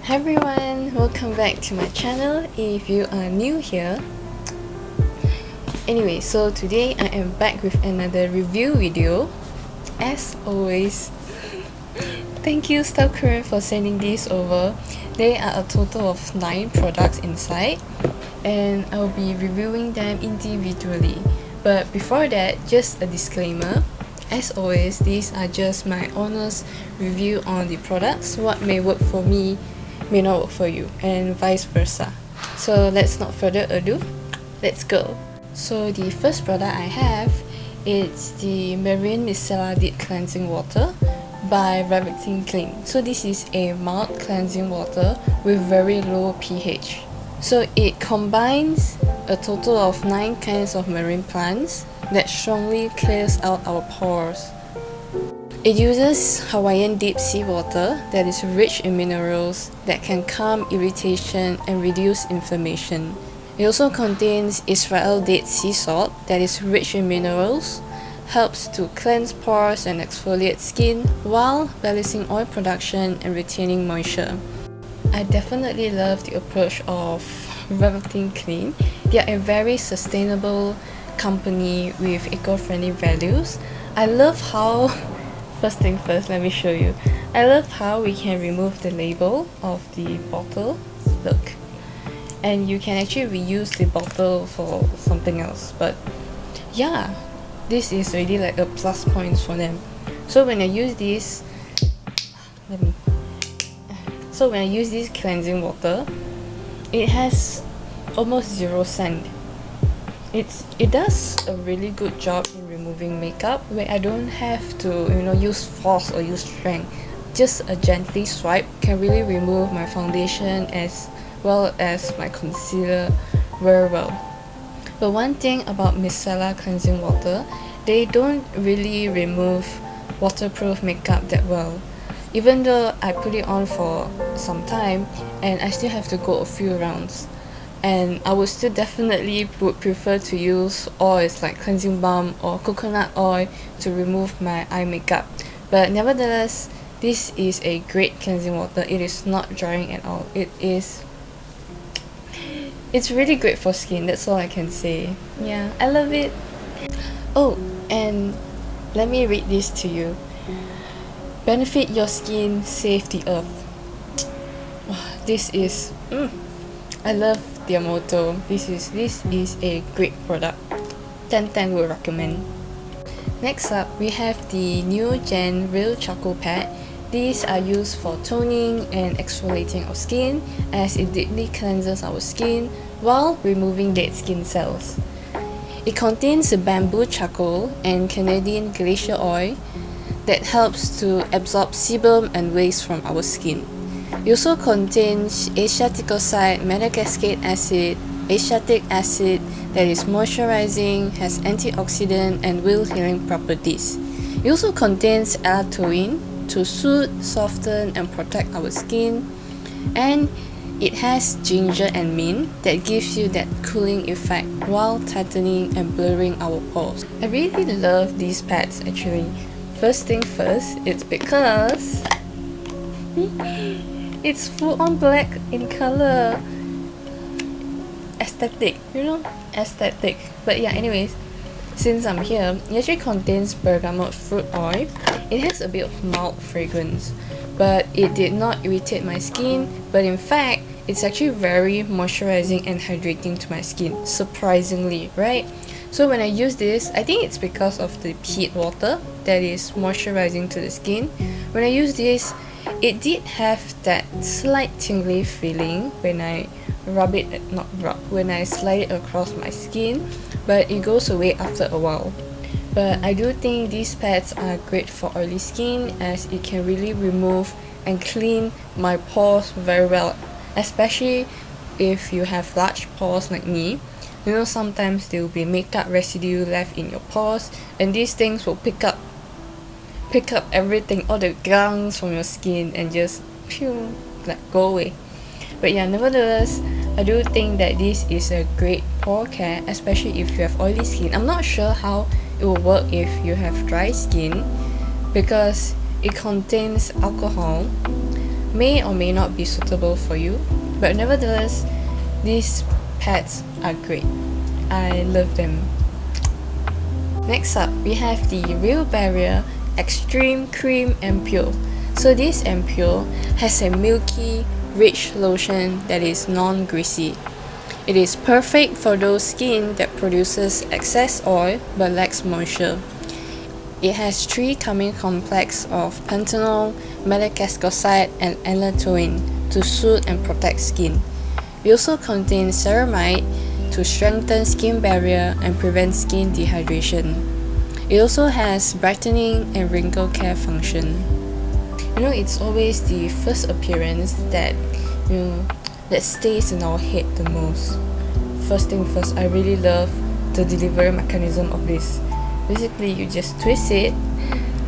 Hi everyone, welcome back to my channel if you are new here. Anyway, so today I am back with another review video. As always, thank you Sunscreen for sending these over. There are a total of 9 products inside and I'll be reviewing them individually. But before that, just a disclaimer. As always, these are just my honest review on the products. What may work for me may not work for you, and vice versa. So let's not further ado, let's go. So the first product I have is the Marine Micellar Deep Cleansing Water by ROVECTIN Clean. So this is a mild cleansing water with very low pH. So it combines a total of 9 kinds of marine plants that strongly clears out our pores. It uses Hawaiian deep sea water that is rich in minerals that can calm irritation and reduce inflammation. It also contains Israel Dead Sea Salt that is rich in minerals, helps to cleanse pores and exfoliate skin while balancing oil production and retaining moisture. I definitely love the approach of ROVECTIN Clean. They are a very sustainable company with eco-friendly values. I love how first thing first, let me show you. I love how we can remove the label of the bottle. Look. And you can actually reuse the bottle for something else. But yeah, this is really like a plus point for them. So when I use this, when I use this cleansing water, it has almost 0 scent. It does a really good job in removing makeup where I don't have to use force or use strength. Just a gently swipe can really remove my foundation as well as my concealer very well. But one thing about micellar cleansing water, they don't really remove waterproof makeup that well. Even though I put it on for some time and I still have to go a few rounds. And I would still definitely would prefer to use oils like cleansing balm or coconut oil to remove my eye makeup. But nevertheless, this is a great cleansing water. It is not drying at all. It's really great for skin, that's all I can say. Yeah, I love it. Oh, and let me read this to you. Benefit your skin, save the earth. This is I love their motto. This is a great product. 10/10 will recommend. Next up, we have the NEOGEN Real Charcoal Pad. These are used for toning and exfoliating our skin as it deeply cleanses our skin while removing dead skin cells. It contains bamboo charcoal and Canadian glacier oil that helps to absorb sebum and waste from our skin. It also contains acetoicoside metagascate acid, acetic acid that is moisturizing, has antioxidant and wound healing properties. It also contains allantoin to soothe, soften and protect our skin, and it has ginger and mint that gives you that cooling effect while tightening and blurring our pores. I really love these pads actually. First thing first, it's because it's full on black in color. Aesthetic, aesthetic. But yeah, anyways, since I'm here, it actually contains bergamot fruit oil. It has a bit of mild fragrance, but it did not irritate my skin. But in fact, it's actually very moisturizing and hydrating to my skin, surprisingly, right? So when I use this, I think it's because of the peat water that is moisturizing to the skin. When I use this, it did have that slight tingly feeling when I when I slide it across my skin, but it goes away after a while. But I do think these pads are great for oily skin as it can really remove and clean my pores very well, especially if you have large pores like me. Sometimes there will be makeup residue left in your pores and these things will pick up everything, all the gunks from your skin and just go away. But yeah, nevertheless, I do think that this is a great pore care, especially if you have oily skin. I'm not sure how it will work if you have dry skin because it contains alcohol, may or may not be suitable for you, but nevertheless, these pads are great. I love them. Next up, we have the Real Barrier Extreme Cream Ampoule. So this ampoule has a milky, rich lotion that is non-greasy. It is perfect for those skin that produces excess oil but lacks moisture. It has 3 calming complex of pentanol, metacascoside, and allantoin to soothe and protect skin. It also contains ceramide to strengthen skin barrier and prevent skin dehydration. It also has brightening and wrinkle care function. It's always the first appearance that that stays in our head the most. First thing first, I really love the delivery mechanism of this. Basically, you just twist it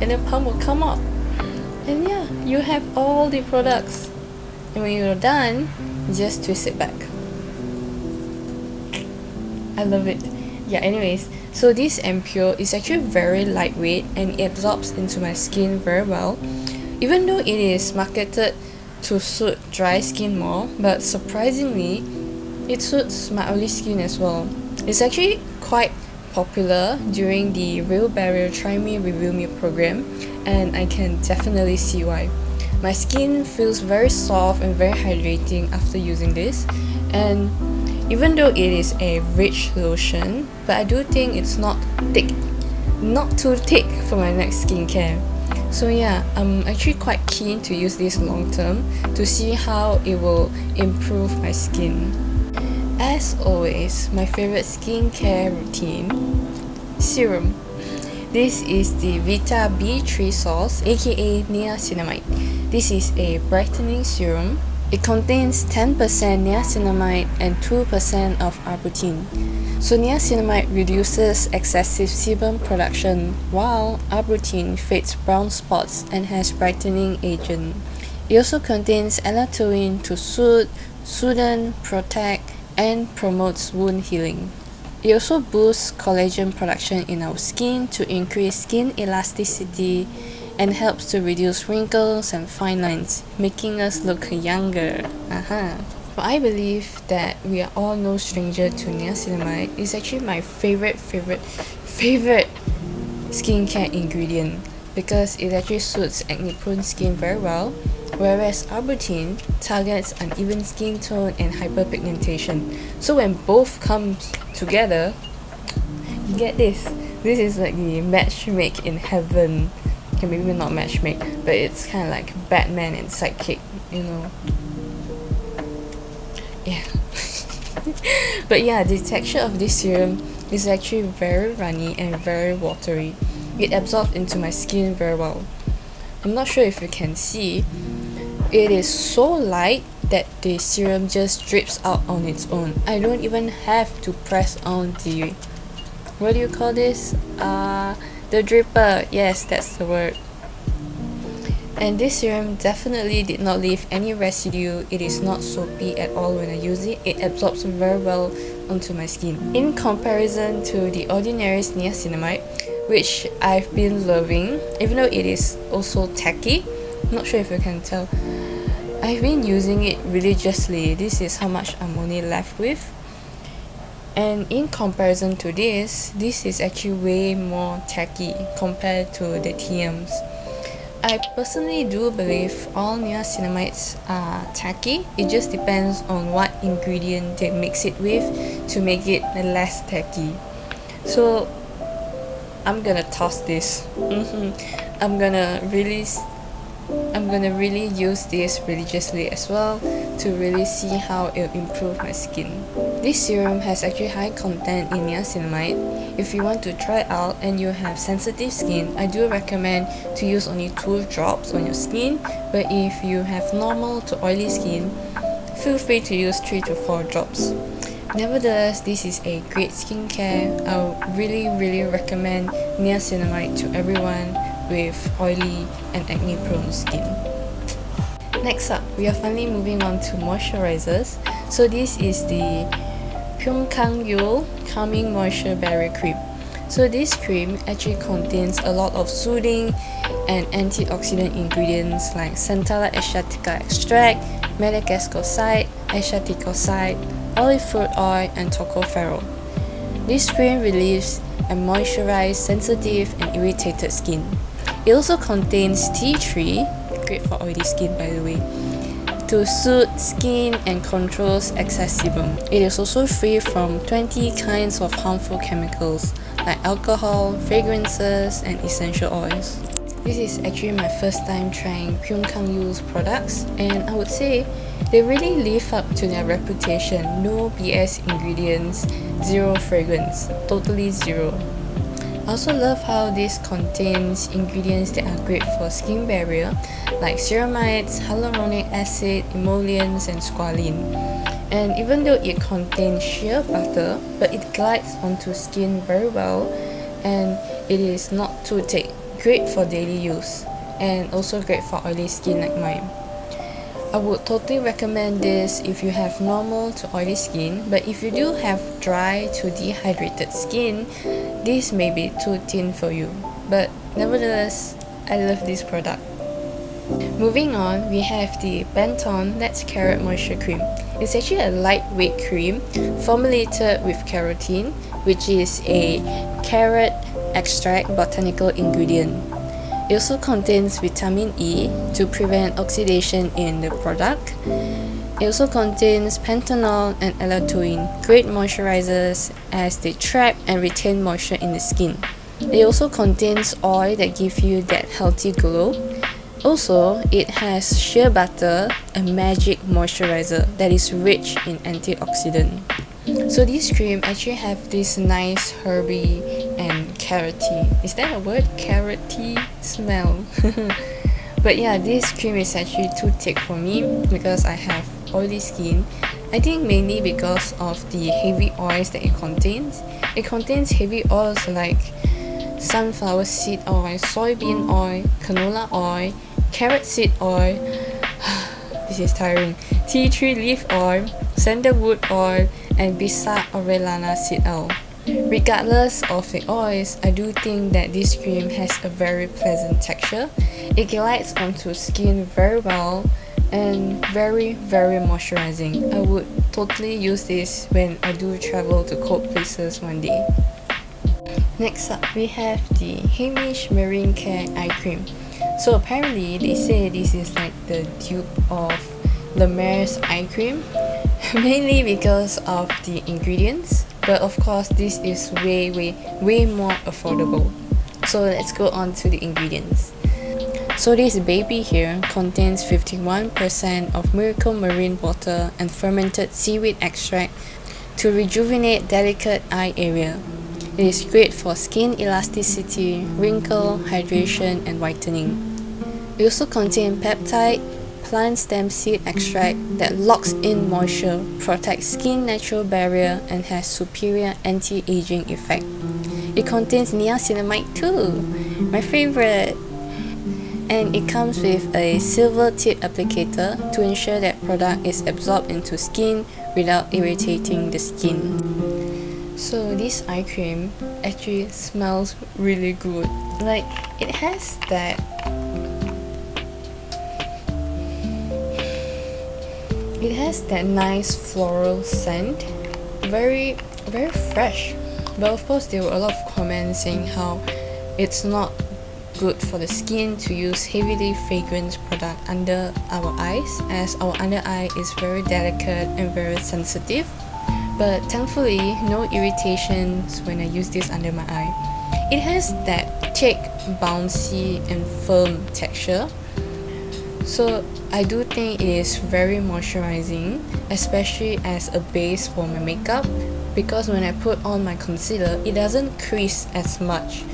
and the pump will come up, and yeah, you have all the products. And when you're done, you just twist it back. I love it. Yeah, anyways, so this ampoule is actually very lightweight and it absorbs into my skin very well. Even though it is marketed to suit dry skin more, but surprisingly, it suits my oily skin as well. It's actually quite popular during the Real Barrier Try Me Review Me program, and I can definitely see why. My skin feels very soft and very hydrating after using this, and even though it is a rich lotion, but I do think it's not thick, not too thick for my next skincare. So yeah, I'm actually quite keen to use this long term to see how it will improve my skin. As always, my favorite skincare routine, serum. This is the Vita B3 sauce, aka niacinamide. This is a brightening serum. It contains 10% niacinamide and 2% of arbutin. So niacinamide reduces excessive sebum production, while arbutin fades brown spots and has brightening agent. It also contains allantoin to soothe, protect, and promotes wound healing. It also boosts collagen production in our skin to increase skin elasticity and helps to reduce wrinkles and fine lines, making us look younger. But I believe that we are all no stranger to niacinamide. It's actually my favorite skincare ingredient because it actually suits acne-prone skin very well, whereas arbutin targets uneven skin tone and hyperpigmentation. So when both come together, you get this. This is like the match make in heaven. Okay, maybe not match make, but it's kind of like Batman and sidekick, Yeah. But yeah, the texture of this serum is actually very runny and very watery. It absorbs into my skin very well. I'm not sure if you can see. It is so light that the serum just drips out on its own. I don't even have to press on the, what do you call this? The dripper. Yes, that's the word. And this serum definitely did not leave any residue. It is not soapy at all when I use it. It absorbs very well onto my skin. In comparison to the ordinary niacinamide, which I've been loving, even though it is also tacky, not sure if you can tell, I've been using it religiously. This is how much I'm only left with. And in comparison to this is actually way more tacky compared to the TMs. I personally do believe all niacinamides are tacky. It just depends on what ingredient they mix it with to make it less tacky. So I'm gonna toss this. I'm gonna really use this religiously as well to really see how it'll improve my skin. This serum has actually high content in niacinamide. If you want to try it out and you have sensitive skin, I do recommend to use only 2 drops on your skin, but if you have normal to oily skin, feel free to use 3 to 4 drops. Nevertheless, this is a great skincare. I would really recommend niacinamide to everyone with oily and acne prone skin. Next up, we are finally moving on to moisturizers. So this is the PYUNKANG Calming Moisture Barrier Cream. So this cream actually contains a lot of soothing and antioxidant ingredients like Centella asiatica extract, Madagascar asiaticoside, olive fruit oil, and tocopherol. This cream relieves and moisturizes sensitive and irritated skin. It also contains tea tree, great for oily skin by the way, to soothe skin and controls excess sebum. It is also free from 20 kinds of harmful chemicals like alcohol, fragrances, and essential oils. This is actually my first time trying PYUNKANG products, and I would say they really live up to their reputation. No BS ingredients, zero fragrance, totally zero. I also love how this contains ingredients that are great for skin barrier like ceramides, hyaluronic acid, emollients, and squalene. And even though it contains shea butter, but it glides onto skin very well, and it is not too thick. Great for daily use, and also great for oily skin like mine. I would totally recommend this if you have normal to oily skin, but if you do have dry to dehydrated skin, this may be too thin for you. But nevertheless, I love this product. Moving on, we have the BENTON Let's Carrot Moisture Cream. It's actually a lightweight cream formulated with carotene, which is a carrot extract botanical ingredient. It also contains vitamin E to prevent oxidation in the product. It also contains panthenol and allantoin, great moisturizers as they trap and retain moisture in the skin. It also contains oil that gives you that healthy glow. Also, it has shea butter, a magic moisturizer that is rich in antioxidant. So this cream actually have this nice herby and carroty, is that a word? Carroty smell. But yeah, this cream is actually too thick for me because I have oily skin. I think mainly because of the heavy oils that it contains. It contains heavy oils like sunflower seed oil, soybean oil, canola oil, carrot seed oil, this is tiring, tea tree leaf oil, sandalwood oil, and Bisa orellana seed oil. Regardless of the oils, I do think that this cream has a very pleasant texture. It glides onto skin very well and very moisturizing. I would totally use this when I do travel to cold places one day. Next up, we have the HEIMISH Marine Care Eye Cream. So apparently they say this is like the dupe of La Mer's eye cream, mainly because of the ingredients, but of course this is way more affordable. So let's go on to the ingredients. So this baby here contains 51% of miracle marine water and fermented seaweed extract to rejuvenate delicate eye area. It is great for skin elasticity, wrinkle, hydration, and whitening. It also contains peptide, plant stem seed extract that locks in moisture, protects skin natural barrier, and has superior anti-aging effect. It contains niacinamide too, my favorite. And it comes with a silver tip applicator to ensure that product is absorbed into skin without irritating the skin. So this eye cream actually smells really good. Like it has that nice floral scent, very fresh. But of course there were a lot of comments saying how it's not good for the skin to use heavily fragrant product under our eyes, as our under eye is very delicate and very sensitive. But thankfully no irritations when I use this under my eye. It has that thick, bouncy and firm texture, so I do think it is very moisturizing, especially as a base for my makeup, because when I put on my concealer it doesn't crease as much.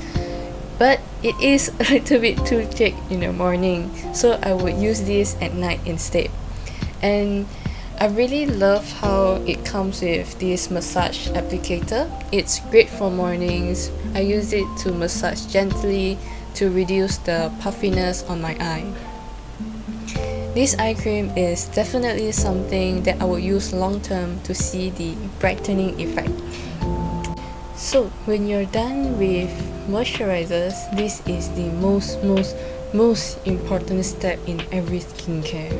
But it is a little bit too thick in the morning, so I would use this at night instead. And I really love how it comes with this massage applicator. It's great for mornings. I use it to massage gently to reduce the puffiness on my eye. This eye cream is definitely something that I will use long term to see the brightening effect. So when you're done with moisturizers, this is the most important step in every skincare.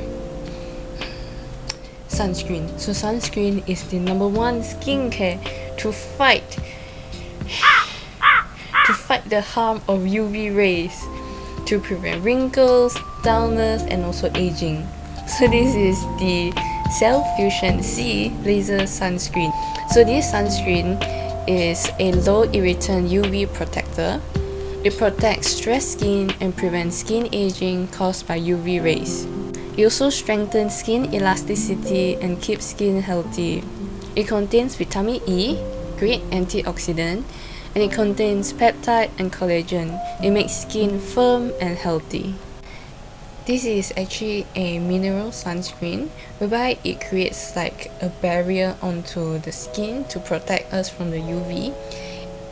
Sunscreen. So sunscreen is the number one skincare to fight the harm of UV rays, to prevent wrinkles, dullness, and also aging. So this is the Cell Fusion C Laser Sunscreen. So this sunscreen is a low irritant UV protector. It protects stressed skin and prevents skin aging caused by UV rays. It also strengthens skin elasticity and keeps skin healthy. It contains vitamin E, great antioxidant, and it contains peptide and collagen. It makes skin firm and healthy. This is actually a mineral sunscreen whereby it creates like a barrier onto the skin to protect us from the UV.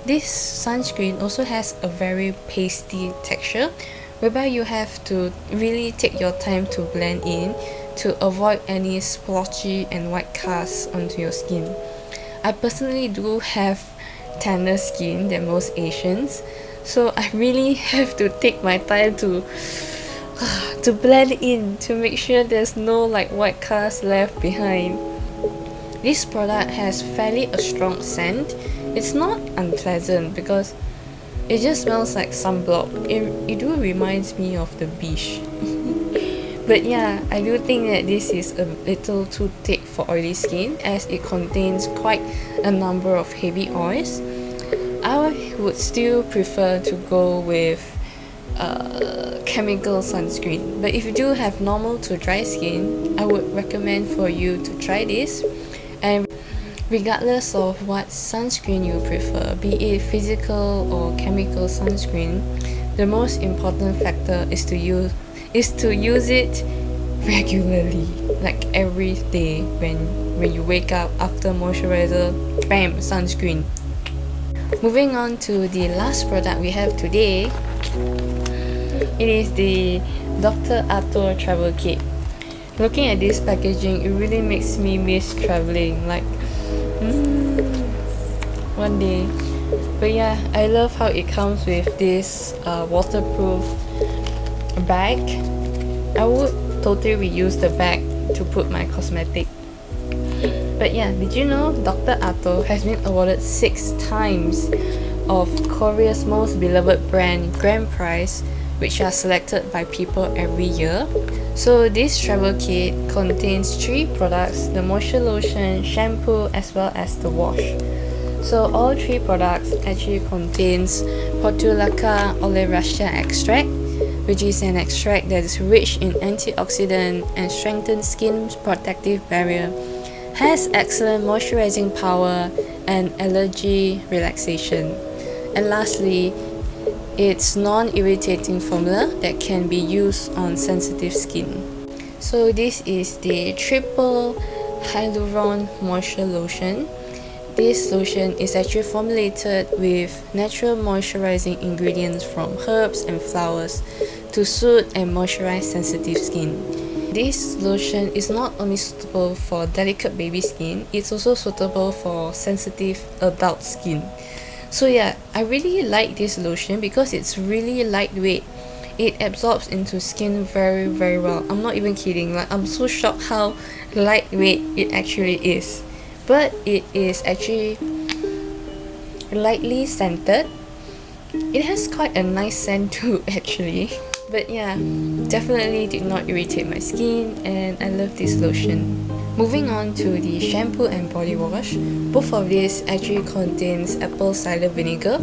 This sunscreen also has a very pasty texture whereby you have to really take your time to blend in to avoid any splotchy and white casts onto your skin. I personally do have tanner skin than most Asians, so I really have to take my time to blend in to make sure there's no like white cast left behind. This product has fairly a strong scent. It's not unpleasant because it just smells like sunblock. It do reminds me of the beach. But yeah, I do think that this is a little too thick for oily skin as it contains quite a number of heavy oils. I would still prefer to go with chemical sunscreen, but if you do have normal to dry skin, I would recommend for you to try this. And regardless of what sunscreen you prefer, be it physical or chemical sunscreen, the most important factor is to use it regularly, like every day. When you wake up, after moisturizer, bam, sunscreen. Moving on to the last product we have today, it is the Dr. ATO Travel Kit. Looking at this packaging, it really makes me miss traveling, like one day. But yeah, I love how it comes with this waterproof bag. I would totally reuse the bag to put my cosmetic. But yeah, did you know Dr. ATO has been awarded 6 times of Korea's most beloved brand Grand Prize, which are selected by people every year. So this travel kit contains 3 products: the moisture lotion, shampoo, as well as the wash. So all 3 products actually contains Portulaca oleracea extract, which is an extract that is rich in antioxidant and strengthens skin's protective barrier, has excellent moisturizing power and allergy relaxation. And lastly, it's non-irritating formula that can be used on sensitive skin. So this is the triple hyaluron moisture lotion. This lotion is actually formulated with natural moisturizing ingredients from herbs and flowers to soothe and moisturize sensitive skin. This lotion is not only suitable for delicate baby skin, it's also suitable for sensitive adult skin. So yeah, I really like this lotion because it's really lightweight. It absorbs into skin very well. I'm not even kidding, like I'm so shocked how lightweight it actually is. But it is actually lightly scented. It has quite a nice scent too actually. But yeah, definitely did not irritate my skin and I love this lotion. Moving on to the shampoo and body wash, both of these actually contains apple cider vinegar,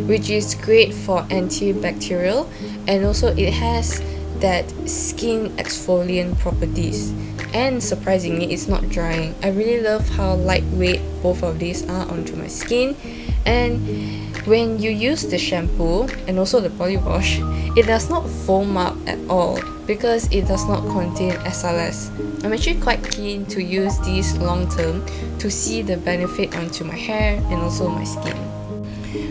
which is great for antibacterial, and also it has that skin exfoliant properties. And surprisingly, it's not drying. I really love how lightweight both of these are onto my skin. And when you use the shampoo and also the body wash, it does not foam up at all because it does not contain SLS. I'm actually quite keen to use these long term to see the benefit onto my hair and also my skin.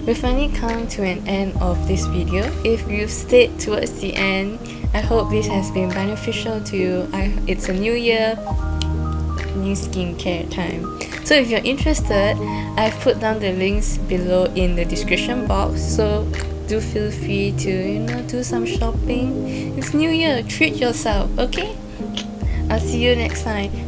We finally come to an end of this video. If you've stayed towards the end, I hope this has been beneficial to you. It's a new year, new skincare time. So if you're interested, I've put down the links below in the description box, so do feel free to do some shopping. It's New Year, treat yourself, okay? I'll see you next time.